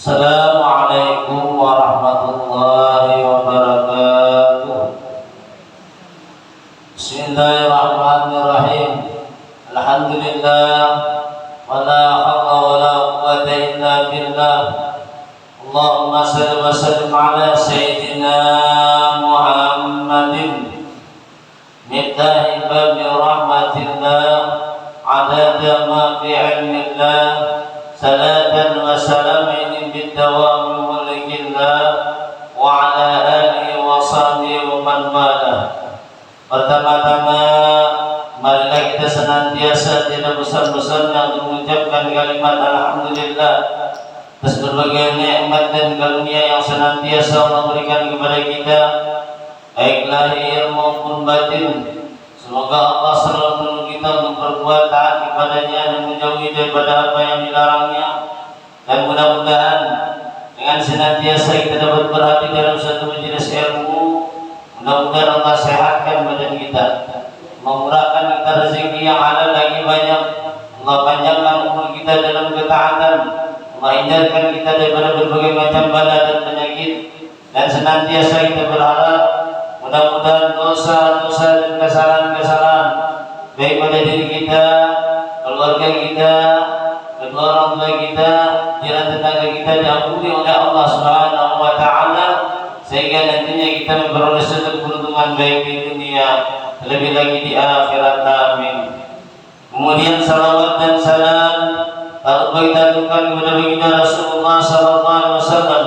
Assalamualaikum warahmatullahi wabarakatuh. Bismillahirrahmanirrahim. Alhamdulillah, wala haula wala quwwata illa billah. Allahumma salli wa sallim ala sayyidina Muhammadin miftahi babi rahmatillah, adada ma fi ilmillah, salatan wa salamin bidawami mulikillah, wa ala alihi wa sahbihi wa man wala. Pertama-tama marilah kita senantiasa tidak bosan-bosan mengucapkan kalimat alhamdulillah atas berbagai nikmat dan karunia yang senantiasa Allah berikan kepada kita, baik lahir maupun batin. Semoga Allah selalu menolong kita untuk berbuat taat kepadanya dan menjauhi daripada apa yang dilarangnya. Dan mudah-mudahan dengan senantiasa kita dapat berhati dalam satu majelis ilmu, mudah-mudahan Allah sehatkan badan kita, memurahkan kita rezeki yang halal lagi banyak, Allah panjangkan umur kita dalam ketaatan, Allah hindarkan kita daripada berbagai macam bala dan penyakit. Dan senantiasa kita berharap mudah-mudahan dosa-dosa dan kesalahan-kesalahan baik pada diri kita, keluarga kita, kedua orang tua kita, jiran tetangga kita diampuni oleh Allah Subhanahu wa taala, sehingga nantinya kita memperoleh suatu keuntungan baik di dunia, terlebih lagi di akhirat. Amin. Kemudian salawat dan salam kita aturkan kepada baginda Rasulullah sallallahu alaihi wasallam,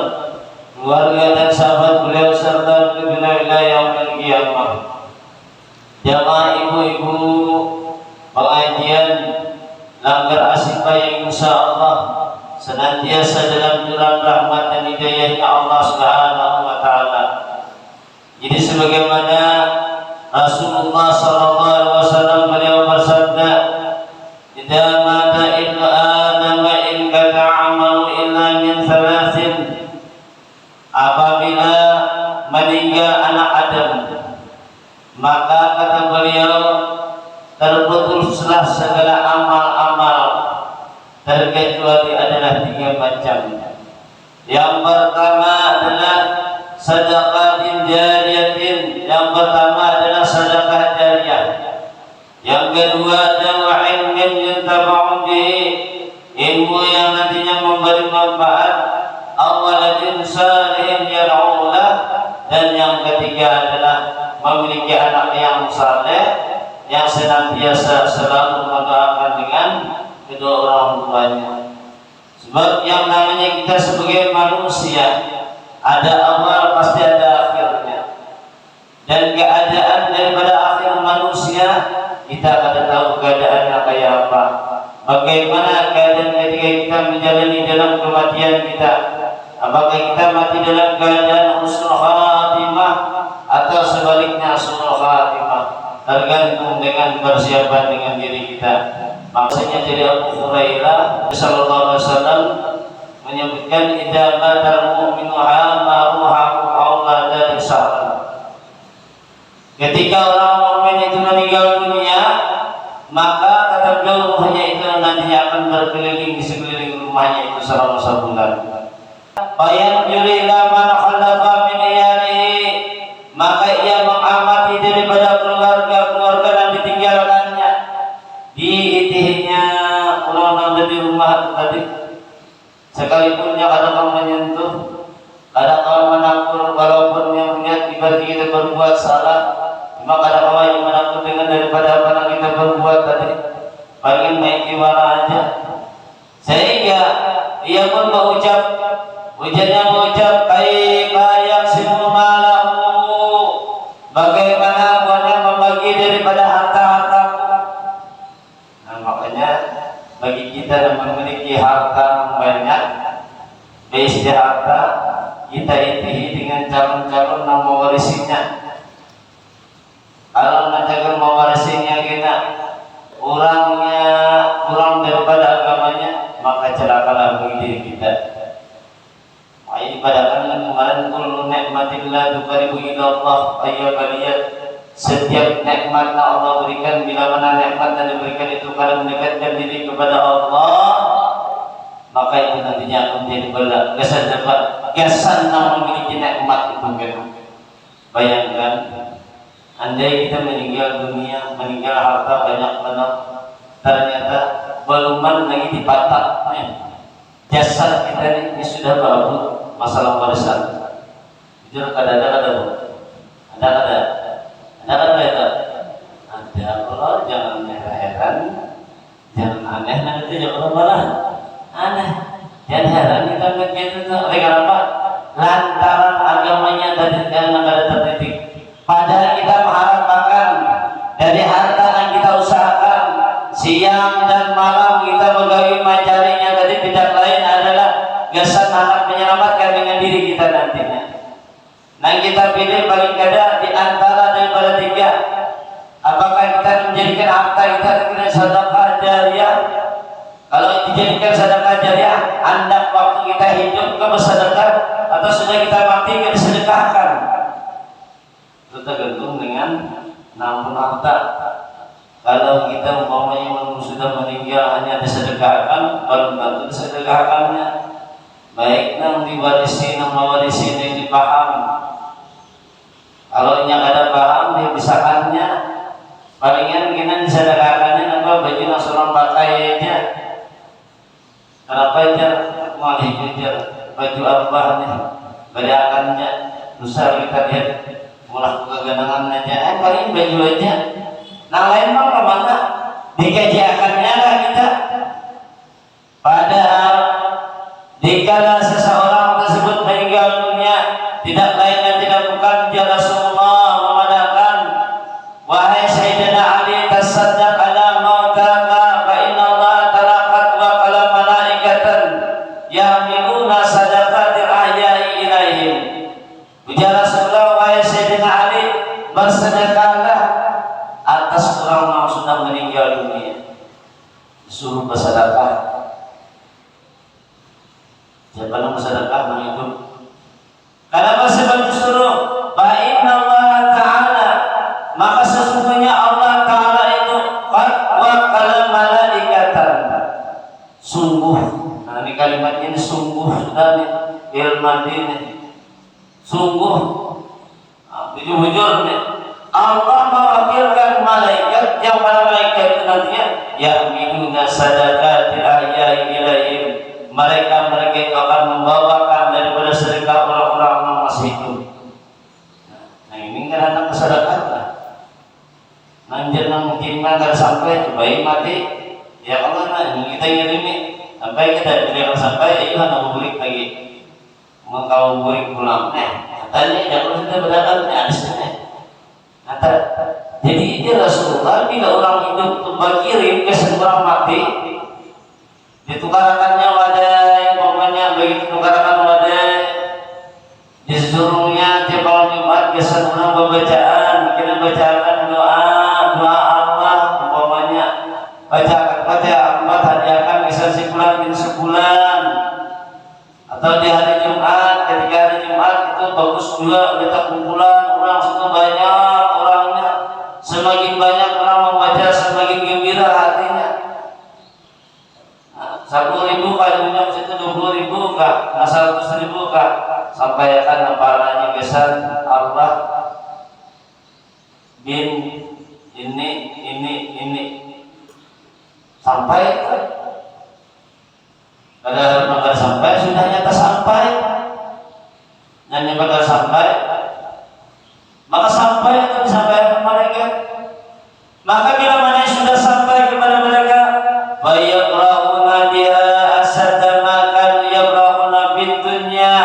keluarga dan sahabat beliau serta wilayah yaumil qiyamah. Jamaah ibu-ibu pengajian Langgar Asyifa yang insyaallah senantiasa dalam jurang rahmat dan hidayahnya Allah Subhanahu wa taala. Jadi sebagaimana Rasulullah sallallahu alaihi wasallam beliau bersabda, "Idza mata ibnu Adam in qata 'amalu illa min thalathin." Apabila meninggal anak Adam, maka kata beliau terputuslah segala amal-amal terkecuali adalah 3 macam. Yang pertama adalah sedekah jariyatin, yang pertama adalah sedekah jariyah. Yang kedua adalah ilmu yuntafa'u bihi, ilmu yang nantinya memberi manfaat, awaladin salihin yar'ulah, dan yang ketiga adalah memiliki anak yang saleh yang senantiasa selalu mendoakan dengan kedua orang tuanya. Sebab yang namanya kita sebagai manusia, ada awal pasti ada akhirnya, dan keadaan daripada akhir manusia kita akan tahu keadaannya kayak apa. Bagaimana keadaan ketika kita menjalani dalam kematian kita, apakah kita mati dalam keadaan husnul khatimah atau sebaliknya su'ul khatimah, tergantung dengan persiapan dengan diri kita. Maksudnya dari Abu Hurairah sallallahu alaihi wasallam menyebutkan, idza matal mu'minu hama ruhahu aula dari salat. Ketika orang mukmin itu meninggal dunia, maka kata beliau ruhnya itu nantinya akan berkeliling di sekeliling rumahnya itu selama sebulan. Bayan jurila man khalafa min iyalihi, maka ia mengamati daripada keluarga yang ditinggalkannya. Di itihnya ulang di rumah tadi, sekalipun yang kadang menyentuh, kadang menakut, walaupun yang punya tiba-tiba kita berbuat salah, maka kadang yang menakut dengan daripada apa yang kita berbuat tadi, paling main kiwara aja, sehingga ia pun mengucap, ujarnya mengucap, kaifa yaqsimu malahu, bagaimana buatnya membagi daripada harta-hartaku. Nah, makanya bagi kita yang memiliki harta banyak, besi harta, kita itihi dengan calon-calon yang mewarisinya. Kalau menjaga mewarisinya kita, orangnya kurang daripada agamanya, maka celakalah bagi diri kita. Ini pada kemarin kullu nikmatillah tuqaribu ila Allah ayyubaliyat, setiap nikmat yang Allah berikan, bila mana nikmat yang diberikan itu kadang mendekatkan diri kepada Allah, maka itu nantinya akan menjadi gagasan yang memiliki nikmat itu kan. Bayangkan, andai kita meninggal dunia, meninggal harta banyak benar, ternyata belum lagi dipatak jasad kita ini sudah berebut masalah warisan. Jujur ada kalau jangan heran, jangan aneh nanti jangan malah aneh, jangan heran kita begitu tuh. Oleh apa? Lantaran agamanya dari negara tertitik. Padahal kita mengharapkan dari harta yang kita usahakan siang dan malam kita begawi mencarinya, tadi tidak lain adalah gasan anak menyelamatkan dengan diri kita nantinya. Nah kita pilih paling kada di antara daripada tiga. Apakah kita menjadikan harta kita dengan sedekah jariah? Kalau dijadikan sedekah jariah, anda waktu kita hidup ke bersedekah atau sudah kita mati ke disedekahkan? Itu tergantung dengan namun harta. Kalau kita umpamanya sudah meninggal hanya disedekahkan, belum tentu disedekahkannya. Baik nang diwarisi nang mewarisi yang dipaham. Kalau yang ada paham dipisahkannya, palingan kita disedekahkannya napa baju nang seorang pakai aja. Kenapa aja malih aja baju abahnya, badakannya, lusa kita lihat mulah keganangan aja, paling baju aja. Nah lain mah kemana? Dikajiakannya lah kita. Padahal dikala seseorang tersebut meninggal dunia, tidak lain dan tidak bukan ya Rasulullah memadakan, wahai Sayyidina Ali, tasaddaq ala mautaka fa inna Allah talaqat wa qala malaikatan yahmiluna sadaqatil ahya'i ilaihim. Ujar Rasulullah, wahai Sayyidina Ali, bersedekahlah atas orang yang sudah meninggal dunia. Disuruh bersedekah. Siapa yang bersedekah mengikut? Kenapa sebab disuruh? Fa inna Allah Ta'ala, maka sesungguhnya Allah Ta'ala itu qad waqala malaikatan. Sungguh. Nah ini kalimatnya ini sungguh sudah nih ilmu ini. Sungguh. Jujur nih. Allah mewakilkan malaikat, yang mana malaikat itu nantinya yahmiluna sadaqatil ahya'i ilaihim. Mereka yang akan membawakan daripada sedekah orang-orang yang masih hidup. Nah ini kan anak kesedekah lah. Nanti yang mengirimkan kalau sampai cobain mati, ya Allah nah kita ngirimi sampai kita tidak sampai itu anak bulik lagi. Mau bulik pulang, tanya jangan kita berdapat hadisnya. Jadi dia Rasulullah bila orang hidup itu berkirim ke seorang mati, ditukarakannya wadah, pokoknya begitu tukarakan wadah, disuruhnya tiap malam Jumat ke seorang pembacaan, kita bacakan doa Allah, umpamanya bacakan Fatihah 4 hadiahkan kisah sebulan sebulan, atau di hari Jumat, ketika hari Jumat itu bagus juga kita kumpulan orang situ banyak orangnya, semakin banyak orang membaca semakin gembira hatinya. 10.000 kajunya situ 20.000 kah, 100.000 kah, sampaikan kepalanya kesan Allah bin ini sampai pada bakal sampai sudah nyata sampai dan yang bakal sampai maka sampai atau disampaikan mereka, maka bila mana sudah sampai kepada mereka fayaqra'una biha asada ma kanu yaqra'una bid dunya,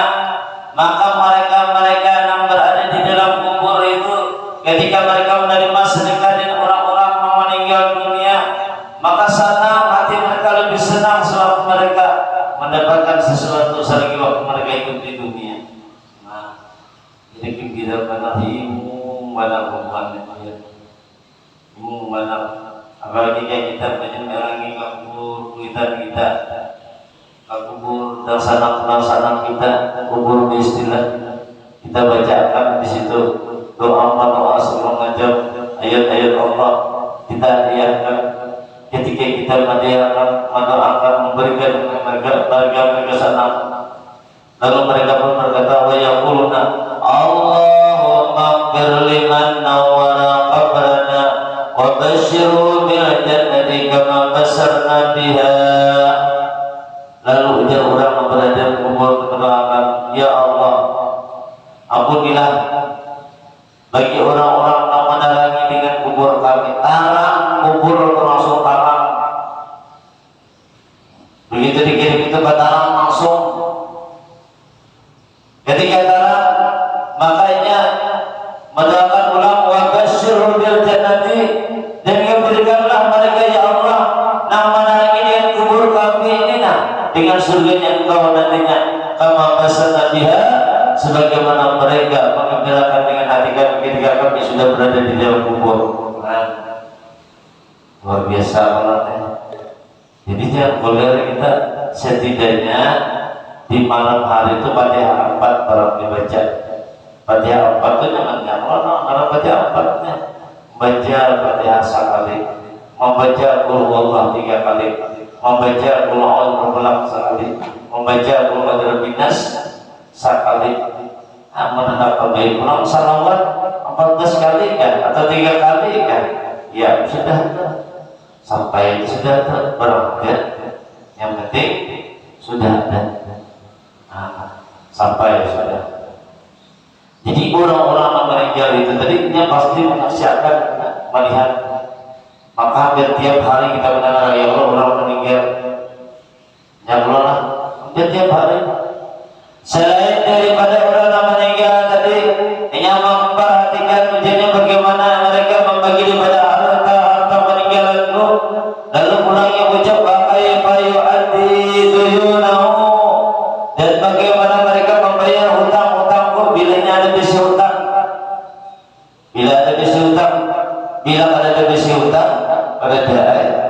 maka mereka yang berada di dalam kubur itu ketika mereka menerima sedekah dan orang-orang yang meninggal dunia, maka senang hati mereka, lebih senang sebab mereka mendapatkan sesuatu selagi waktu mereka hidup di dunia. Nah, jadi kita benar ilmu benar bukan ilmu benar. Apalagi kayak kita menyerangi kubur kita kubur dan kita kubur istilah kita bacakan di situ doa sebelum ngajak ayat-ayat Allah, kita lihatkan ketika kita kita mendoakan memberikan mereka senang. Lalu mereka pun berkata, wa yaquluna Allahumma ighfir liman nawwara qabrana wa basyirhu bil jannati kama basarna biha. Lalu ujar orang yang berada di kubur mendoakan, ya Allah, ampunilah bagi orang-orang yang menerangi dengan kubur kami. Tarang kubur langsung tarang. Begitu dikirim itu batarang langsung. Ketika tarang, makanya mendoakan ulang wa basyirhu bil jannati, dan berikanlah mereka ya Allah yang menerangi dengan kubur kami ini dengan surganya engkau nantinya kama basarna biha, sebagaimana mereka mengembirakan dengan hati kami ketika kami sudah berada di dalam kubur. Luar biasa amalnya. Jadi jangan boleh kita setidaknya di malam hari itu Fatihah 4 barang dibaca. Fatihah 4 itu jangan karena baca 4-nya. Baca Fatihah sekali, membaca Qul Huwallahu 3 kali, membaca Qul A'udzu Birabbil sekali, membaca Qul A'udzu Birabbin Nas sekali. Menetapkan baik pulang salawat 14 kali kan atau 3 kali kan, ya sudah sampai sudah berangkat. Yang penting sudah ada sampai sudah. Jadi orang-orang yang meninggal itu tadinya pasti menyaksikan melihat. Maka hampir tiap hari kita mendengar ya Allah orang meninggal, ya Allah lah, hampir tiap hari. Selain daripada orang yang meninggal tadi, yang memperhatikan ujiannya bagaimana mereka membagi daripada harta meninggalanku, lalu pulangnya ucap pakai payu adi duyunahu, dan bagaimana mereka membayar hutang-hutangku bila ada besi hutang, bila ada besi hutang, bila ada besi hutang pada daerah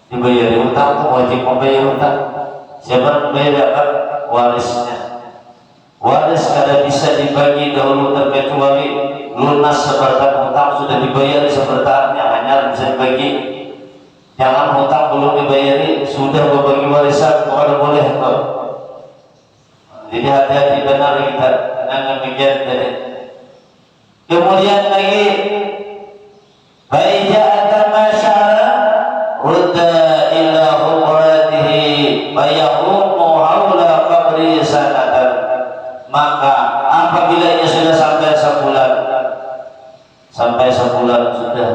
dibayar hutang, wajib membayar hutang. Siapa membayarkan warisnya? Waris kada bisa dibagi dahulu terkecuali lunas seperti hutang sudah dibayari sepertinya hanya bisa dibagi. Jangan hutang belum dibayari sudah berbagi warisan, kalau boleh kok. Jadi hati-hati benar kita dengan demikian tadi. Kemudian lagi baija'atan masyara rudda ila humratihi bayahumu haula qabri sanatan. Maka apabila ia sudah sampai sebulan sudah,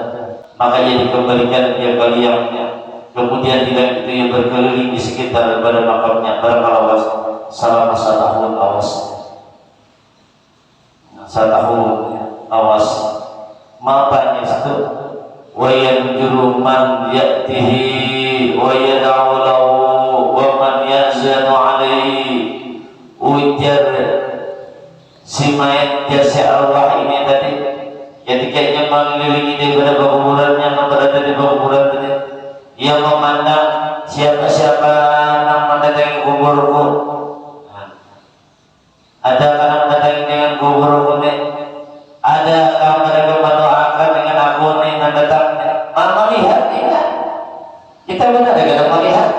maka ia dikembalikan dia kaliannya. Kemudian tidak itu ia berkeliling di sekitar daripada makamnya berkalawas selama 1 tahun awas. 1 tahun awas. Matanya itu wa yanjuru man ya'tihi wa yad'u lahu wa man yazanu alaihi. Ujar si mayat jasa Allah ini tadi ketika ia mengelilingi daripada kuburannya yang berada di kuburan tadi, ia memandang siapa-siapa yang mendatangi kuburku. Adakah yang mendatangi dengan kuburku ini? Adakah mereka mendoakan dengan aku ini yang datangnya? Melihat tidak? Kita benar tidak melihat.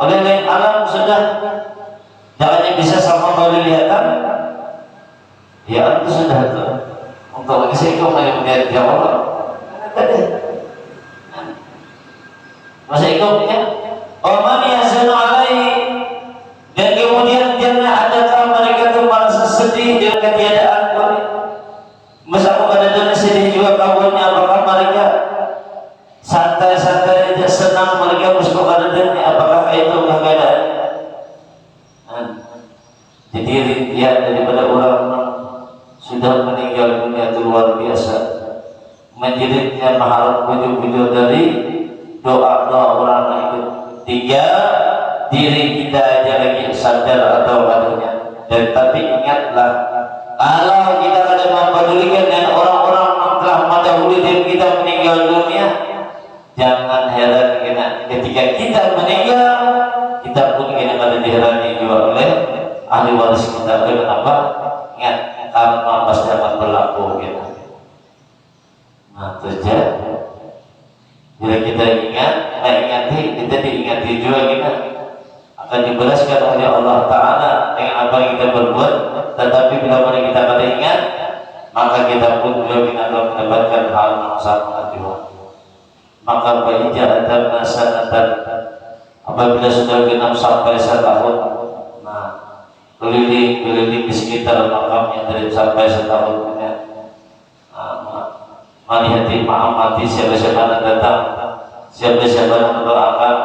Oleh lain alam sudah jangan bisa sama boleh lihatan. Ya itu sudah itu. Untuk saya kau hanya melihat dia Allah. Masa itu ya. Oman yazanu alaihi, dan kemudian jangan adakah mereka itu merasa sedih dengan ketiadaan kami. Masa aku pada dunia sedih juga kawannya, apakah mereka santai-santai saja senang mereka musuh pada dunia, apakah itu keadaan? Jadi lihat daripada orang sudah meninggal dunia itu luar biasa, menjeritnya mengharap wujud-wujud dari doa-doa orang itu. 3, diri kita aja lagi sadar atau adanya. Dan tapi ingatlah, kalau kita ada mempedulikan dengan orang-orang yang telah mendahului dan kita meninggal dunia, jangan heran ketika kita meninggal, kita pun kena ada diherani juga oleh ahli waris kita. Kenapa? Ingat, karma pasti akan berlaku gitu. Nah, Bila kita ingati, kita diingati juga kita akan dibelaskan oleh Allah Ta'ala dengan apa yang kita berbuat. Tetapi bila mana kita pada ingat, maka kita pun juga kita akan mendapatkan hal yang sangat juga. Maka bagi jahatan nasanatan, apabila sudah genap sampai 1 tahun, nah keliling di sekitar makamnya dari sampai 1 tahun ini, manihati ma'amati siapa-siapa datang, siapa-siapa yang mendoakan,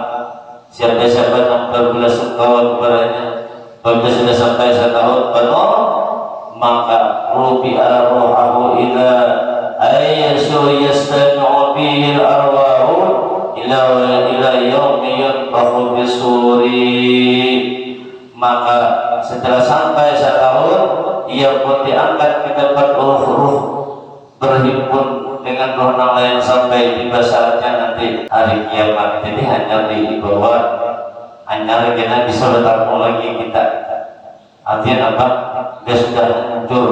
siapa-siapa yang berbelasungkawa kepadanya. Apabila sudah sampai 1 tahun penuh, maka rubi'a ruhahu ila ayyasu yastami'u bihi al-arwahu ila yawmi yunfakhu bisuri. Maka setelah sampai 1 tahun, ia pun diangkat ke tempat ruh berhimpun dengan roh yang sampai di basarnya nanti hari kiamat. Jadi hanya di bawah, hanya kita bisa bertemu lagi kita. Artinya apa? Dia sudah hancur,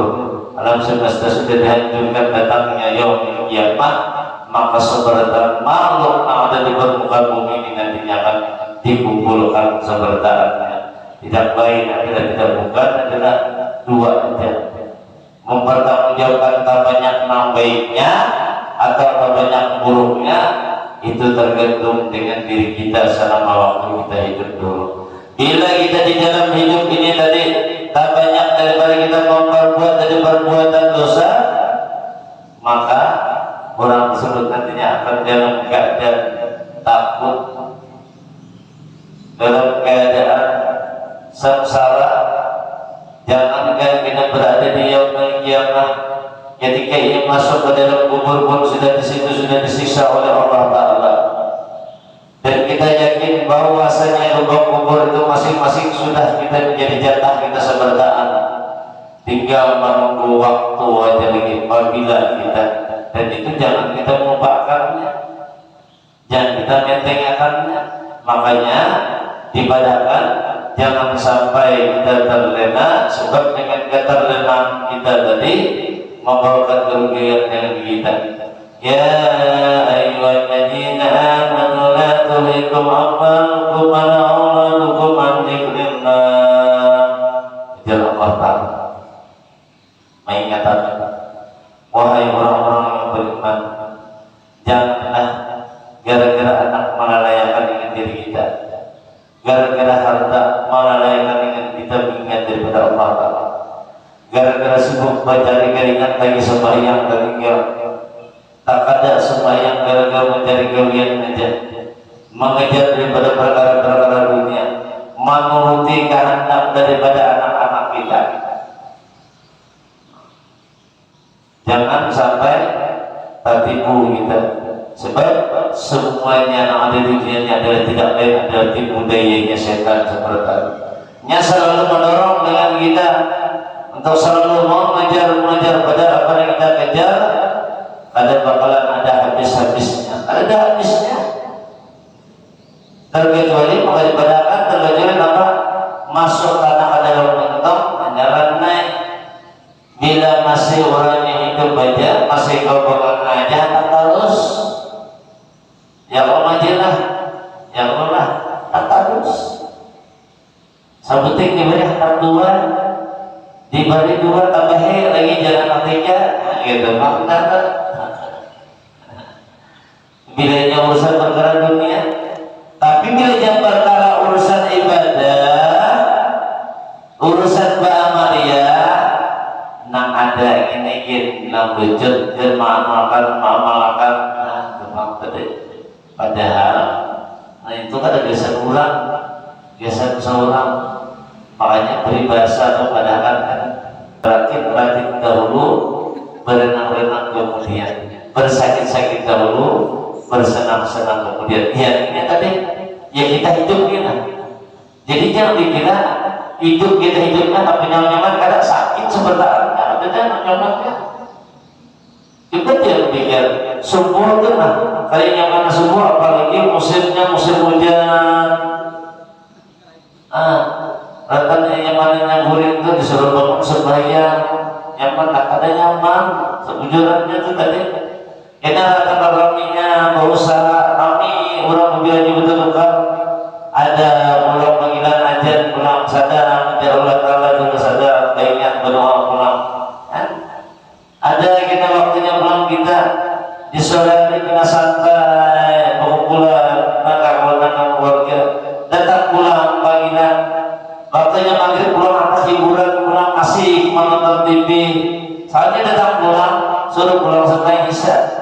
alam semesta sudah dihancurkan, datangnya yaumul kiamat, maka seberatan makhluk yang ada di permukaan bumi ini nantinya akan dikumpulkan seberataannya. Tidak baik adalah tidak bukan adalah 2 saja. Mempertanggungjawabkan tak banyak baiknya atau tak banyak buruknya, itu tergantung dengan diri kita selama waktu kita hidup dulu. Bila kita di dalam hidup ini tadi tak banyak daripada kita memperbuat dari perbuatan dosa, maka orang tersebut nantinya akan dalam keadaan takut, dalam keadaan sengsara. Jangankan kita berada di yaumul kiamah, ketika ia masuk ke dalam kubur pun sudah disiksa oleh Allah Ta'ala. Dan kita yakin bahwasanya lubang kubur itu masing-masing sudah kita menjadi jatah kita sebertaan. Tinggal menunggu waktu aja lagi apabila kita, dan itu jangan kita melupakannya, jangan kita mentengahkannya. Makanya dibadakan jangan sampai kita terlena, sebab dengan keterlenaan kita tadi membawakan kerugian yang kita. Ya ayyuhalladzina amanu la tulhikum amwalukum wa auladukum an dzikrillah. Jalan Allah Ta'ala mengingatkan, wahai orang-orang yang beriman, janganlah gara-gara anak melalaikan dengan diri kita, gara-gara harta melalaikan dengan kita mengingat daripada Allah Ta'ala, gara-gara sibuk mencari keringat lagi sembahyang tertinggal, tak ada sembahyang gara-gara mencari kalian saja, mengejar daripada perkara-perkara dunia, menuruti kehendak daripada anak-anak kita. Jangan sampai tertipu kita, sebab semuanya yang ada di dunia adalah tidak lain adalah tipu dayanya setan seperti tadi. Nya selalu mendorong dengan kita untuk selalu mau mengejar pada apa yang kita kejar. Ada bakalan ada habisnya, ada habisnya. Terkecuali maka dipadakan terkecuali apa? Masuk tanah ke dalam kantong, jalan naik. Bila masih orangnya hidup aja, masih kau bakal aja tak terus. Ya Allah ajalah, ya Allah tak terus. Sabuting diberi harta 2, diberi 2 tambah lagi jalan 3, gitu makna. Bila yang urusan perkara dunia, tapi bila yang perkara urusan ibadah, urusan ba'amalia, nang ada ini bilang wujud dan mengamalkan, nah memang tadi. Padahal, nah itu kan ada geser seorang, makanya peribahasa atau padahal kan berakit dahulu, berenang-renang kemudian, bersakit-sakit dahulu, bersenang-senang kemudian. Ya ini tadi, ya kita hidup kita. Jadi jangan dikira hidup kita hidupnya tapi nyaman kadang sakit sebentar, ada nyamannya. Kita jangan pikir subur itu nah, kali nyaman subur apalagi musimnya musim hujan. Ratanya nyamannya guring itu disuruh bangun sembahyang, nyaman tak ada nyaman. Sebujurannya itu tadi Kena kata raminya berusaha kami orang bilang betul kan ada pulang panggilan ajar pulang sadar menjadi Allah Taala juga sadar ingat berdoa pulang kan? Ada kita waktunya pulang kita di sore hari kena santai pengumpulan maka keluarga datang pulang panggilan waktunya maghrib pulang atas hiburan pulang asik menonton TV soalnya datang pulang suruh pulang sampai isya.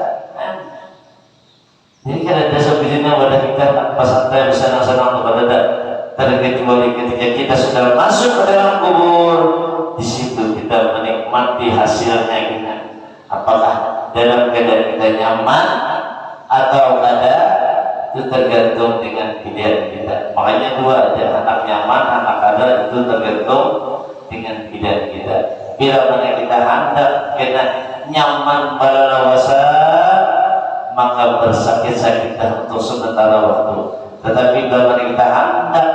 Jadi kan ada sebetulnya pada kita pas santai bersenang-senang kepada terkecuali ketika kita sudah masuk ke dalam kubur, di situ kita menikmati hasilnya kita. Apakah dalam keadaan kita nyaman atau ada, itu tergantung dengan pilihan kita. Makanya dua aja, anak nyaman, anak ada, itu tergantung dengan pilihan kita. Bila mana kita hendak kena nyaman pada lawasan, maka bersakit-sakitan untuk sementara waktu. Tetapi bila kita hendak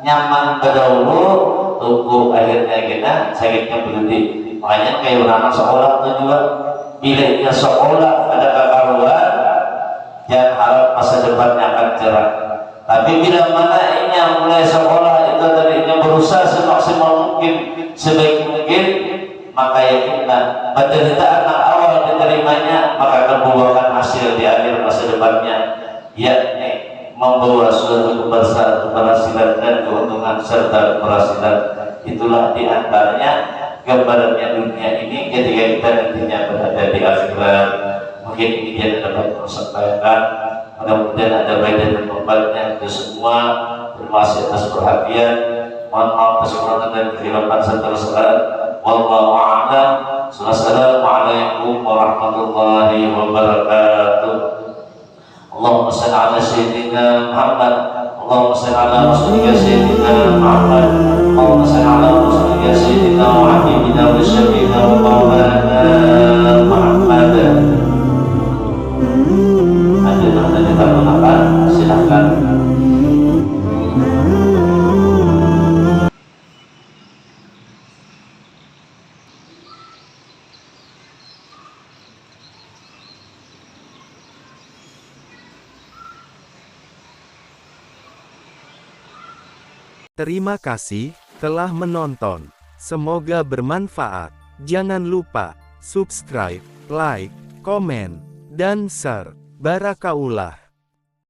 nyaman berdahulu, tunggu akhirnya kita sakitnya berhenti. Makanya kayak anak sekolah itu juga, bila dia sekolah ada kekaruan, jangan harap masa depannya akan cerah. Tapi bila mana ini yang mulai sekolah itu tadinya berusaha semaksimal mungkin, sebaik mungkin, maka yakinlah penderitaan awal diterimanya maka akan membuahkan hasil di akhir masa depannya, yakni membawa suatu keberhasilan dan keuntungan serta keberhasilan. Itulah diantaranya gambarannya dunia ini ketika kita nantinya berada di akhirat. Mungkin ini dia dapat sampaikan, mudah-mudahan ada baik dan manfaatnya untuk semua. Terima kasih atas perhatian, mohon maaf atas kekurangan dan kehilapan serta kesalahan. Wallahu a'lam. Assalamualaikum warahmatullahi wabarakatuh. Allahumma shalli ala sayyidina Muhammad. Allahumma shalli ala rasulika sayyidina Muhammad. Allahumma shalli ala rasulika sayyidina wa habibina wa syafiina wa maulana Muhammad. Ada yang kita gunakan, silakan. Terima kasih telah menonton. Semoga bermanfaat. Jangan lupa subscribe, like, komen, dan share. Barakaullah.